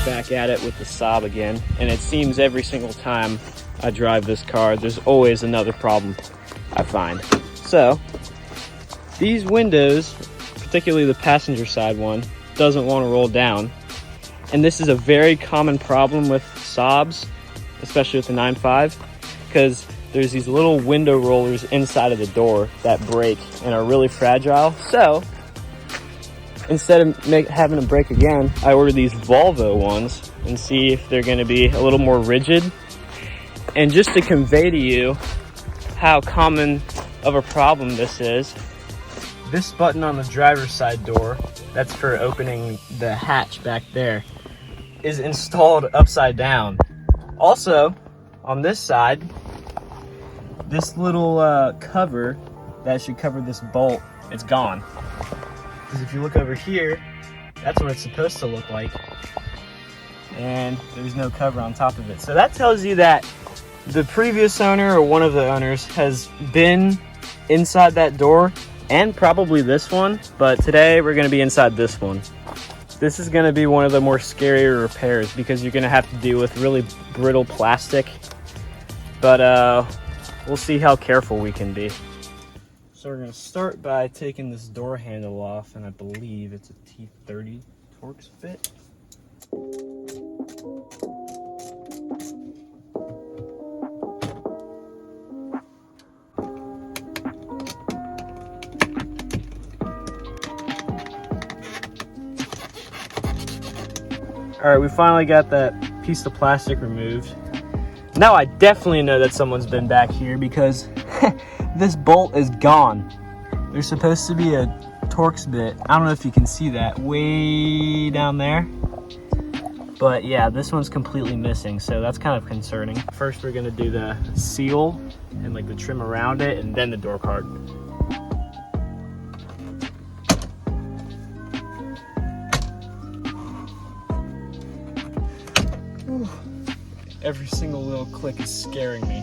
back at it with the Saab again, and it seems every single time I drive this car, there's always another problem I find. So, these windows, particularly the passenger side one, doesn't want to roll down. And this is a very common problem with Saabs, especially with the 9.5, because there's these little window rollers inside of the door that break and are really fragile. So, instead of having them break again, I ordered these Volvo ones and see if they're going to be a little more rigid. And just to convey to you how common of a problem this is, this button on the driver's side door, that's for opening the hatch back there, is installed upside down. Also, on this side, this little cover that should cover this bolt, it's gone. Because if you look over here, that's what it's supposed to look like. And there's no cover on top of it. So that tells you that the previous owner or one of the owners has been inside that door, and probably this one, but today we're gonna be inside this one. This is gonna be one of the more scarier repairs because you're gonna have to deal with really brittle plastic. But we'll see how careful we can be. So we're gonna start by taking this door handle off, and I believe it's a T30 Torx bit. All right, we finally got that piece of plastic removed. Now I definitely know that someone's been back here because this bolt is gone. There's supposed to be a Torx bit. I don't know if you can see that way down there. But yeah, this one's completely missing, so that's kind of concerning. First, we're gonna do the seal and like the trim around it, and then the door card. Ooh. Every single little click is scaring me.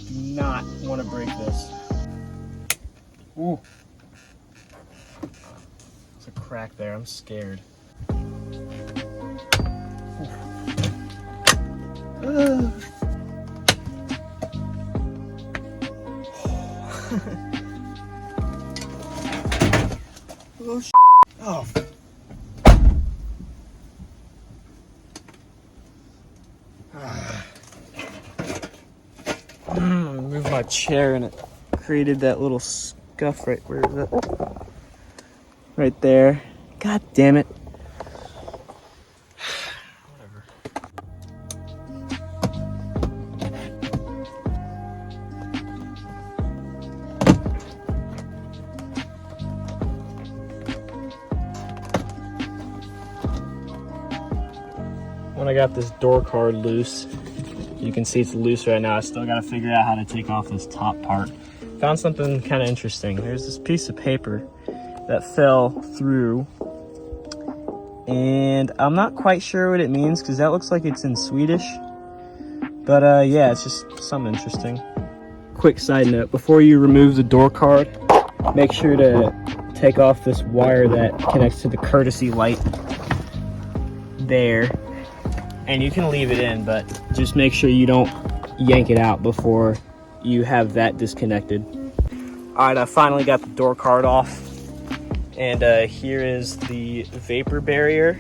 Do not want to break this. Ooh. There's a crack there, I'm scared. Oh, sh**. Oh. Move my chair and it created that little scuff right where is it? Right there. God damn it. Whatever. When I got this door card loose, you can see it's loose right now. I still got to figure out how to take off this top part. Found something kind of interesting. There's this piece of paper that fell through, and I'm not quite sure what it means because that looks like it's in Swedish. But yeah, it's just something interesting. Quick side note, before you remove the door card, make sure to take off this wire that connects to the courtesy light there. And you can leave it in, but just make sure you don't yank it out before you have that disconnected. All right, I finally got the door card off, and here is the vapor barrier.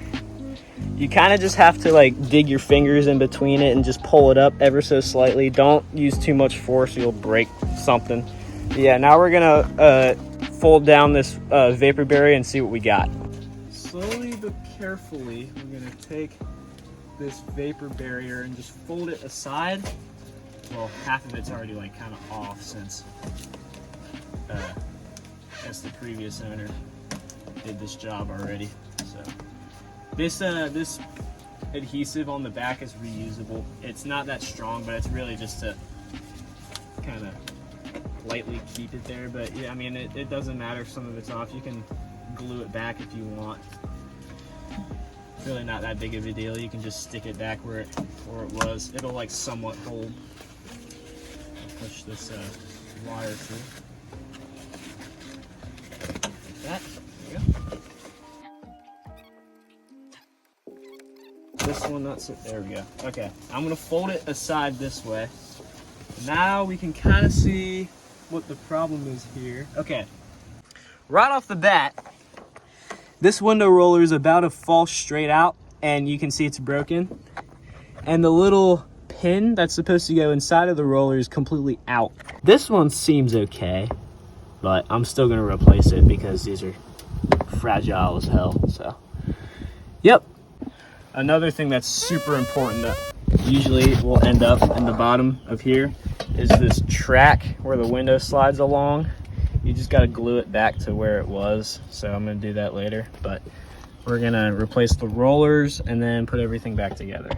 You kind of just have to like dig your fingers in between it and just pull it up ever so slightly. Don't use too much force, you'll break something. Yeah, now we're gonna fold down this vapor barrier and see what we got. Slowly but carefully, we're gonna take this vapor barrier and just fold it aside. Well, half of it's already like kind of off since the previous owner did this job already. So this adhesive on the back is reusable. It's not that strong, but it's really just to kind of lightly keep it there. But yeah, I mean, it doesn't matter if some of it's off. You can glue it back if you want. Really not that big of a deal. You can just stick it back where it was. It'll like somewhat hold. I'll push this wire through. Like that. There we go. this one, not so, there we go. Okay, I'm gonna fold it aside this way. Now we can kind of see what the problem is here. Okay, right off the bat, this window roller is about to fall straight out, and you can see it's broken. And the little pin that's supposed to go inside of the roller is completely out. This one seems okay, but I'm still gonna replace it because these are fragile as hell, so. Yep. Another thing that's super important that usually will end up in the bottom of here is this track where the window slides along. You just gotta glue it back to where it was. So I'm gonna do that later, but we're gonna replace the rollers and then put everything back together.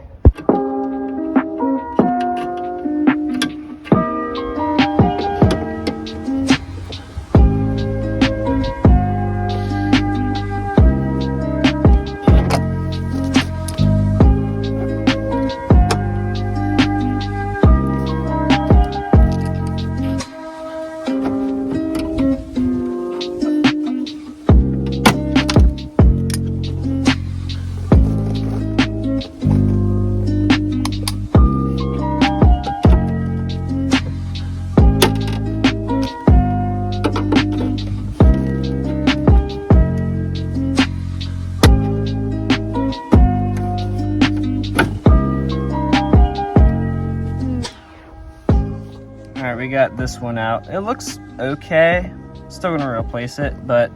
All right, we got this one out. It looks okay. Still gonna replace it, but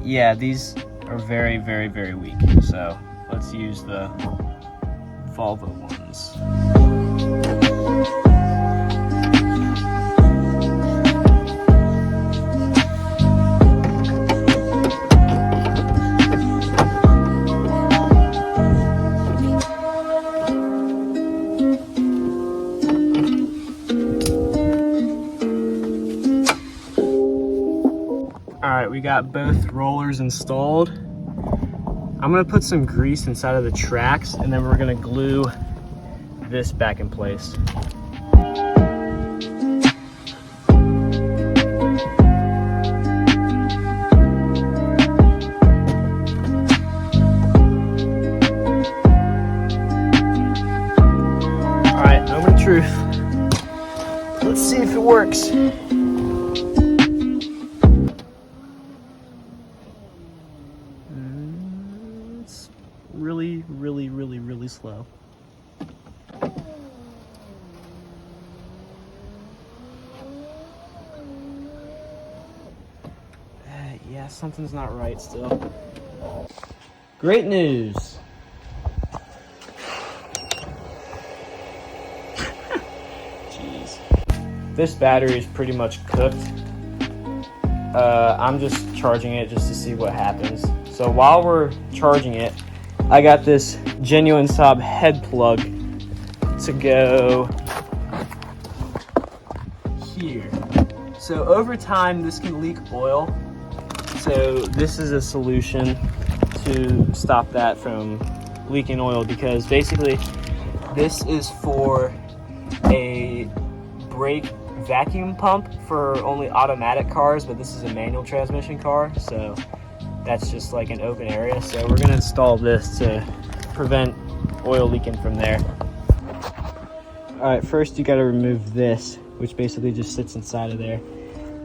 yeah, these are very, very, very weak. So let's use the Volvo ones. All right, we got both rollers installed. I'm gonna put some grease inside of the tracks and then we're gonna glue this back in place. All right, moment of truth. Let's see if it works. Really slow. Yeah, something's not right still. Great news. Jeez. This battery is pretty much cooked. I'm just charging it just to see what happens. So while we're charging it, I got this genuine Saab head plug to go here. So over time, this can leak oil. So this is a solution to stop that from leaking oil, because basically this is for a brake vacuum pump for only automatic cars, but this is a manual transmission car. So that's just like an open area. So we're gonna install this to prevent oil leaking from there. All right, first you gotta remove this, which basically just sits inside of there.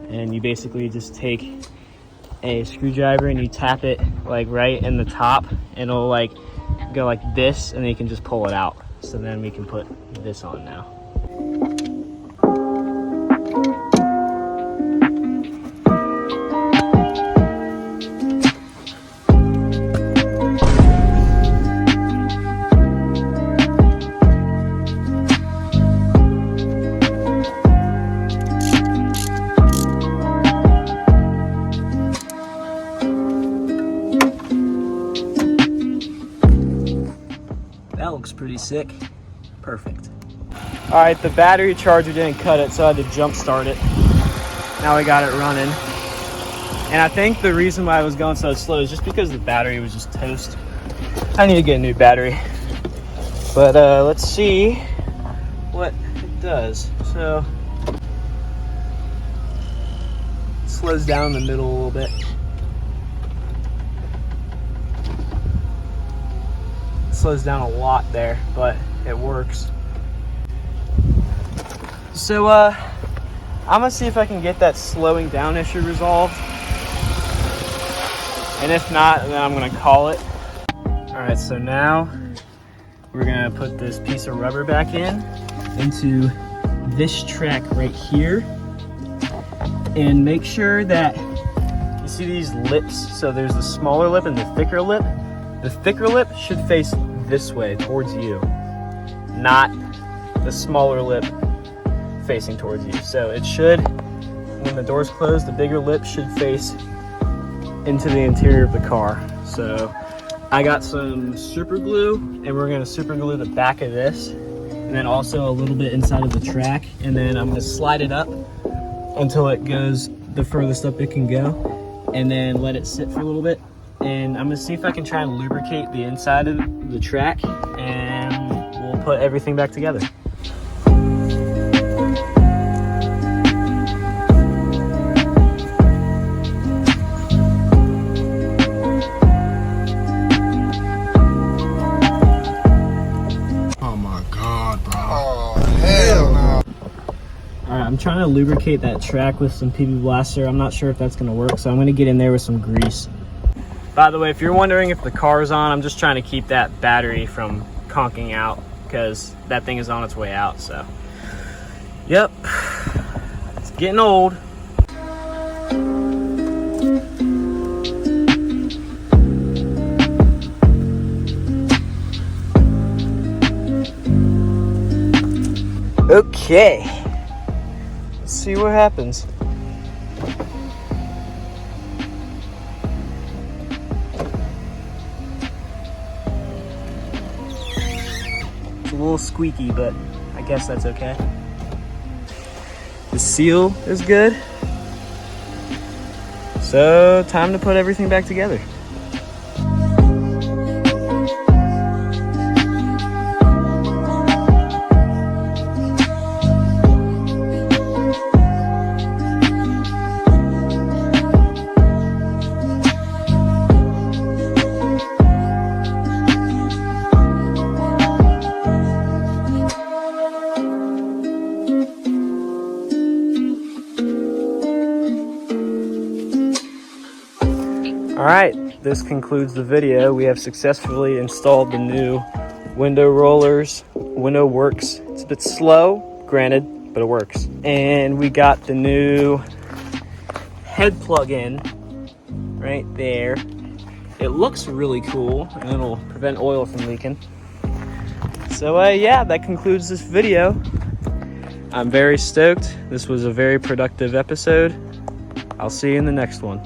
And you basically just take a screwdriver and you tap it like right in the top, and it'll like go like this, and then you can just pull it out. So then we can put this on now. That looks pretty sick. Perfect. All right, the battery charger didn't cut it, so I had to jump start it. Now we got it running. And I think the reason why I was going so slow is just because the battery was just toast. I need to get a new battery. But let's see what it does. So it slows down in the middle a little bit. slows down a lot there, but it works. So I'm gonna see if I can get that slowing down issue resolved. And if not, then I'm gonna call it. All right, so now we're gonna put this piece of rubber back into this track right here. And make sure that you see these lips. So there's the smaller lip and the thicker lip. The thicker lip should face this way towards you, not the smaller lip facing towards you. So it should, when the door's closed, the bigger lip should face into the interior of the car. So I got some super glue, and we're gonna super glue the back of this, and then also a little bit inside of the track, and then I'm gonna slide it up until it goes the furthest up it can go, and then let it sit for a little bit. And I'm gonna see if I can try and lubricate the inside of the track, and we'll put everything back together. I'm trying to lubricate that track with some PB Blaster. I'm not sure if that's going to work, so I'm going to get in there with some grease. By the way, if you're wondering if the car's on, I'm just trying to keep that battery from conking out because that thing is on its way out. So, yep, it's getting old. Okay. See what happens. It's a little squeaky, but I guess that's okay. The seal is good. So, time to put everything back together. All right, this concludes the video. We have successfully installed the new window rollers. Window works. It's a bit slow, granted, but it works. And we got the new head plug-in right there. It looks really cool, and it'll prevent oil from leaking. So yeah, that concludes this video. I'm very stoked. This was a very productive episode. I'll see you in the next one.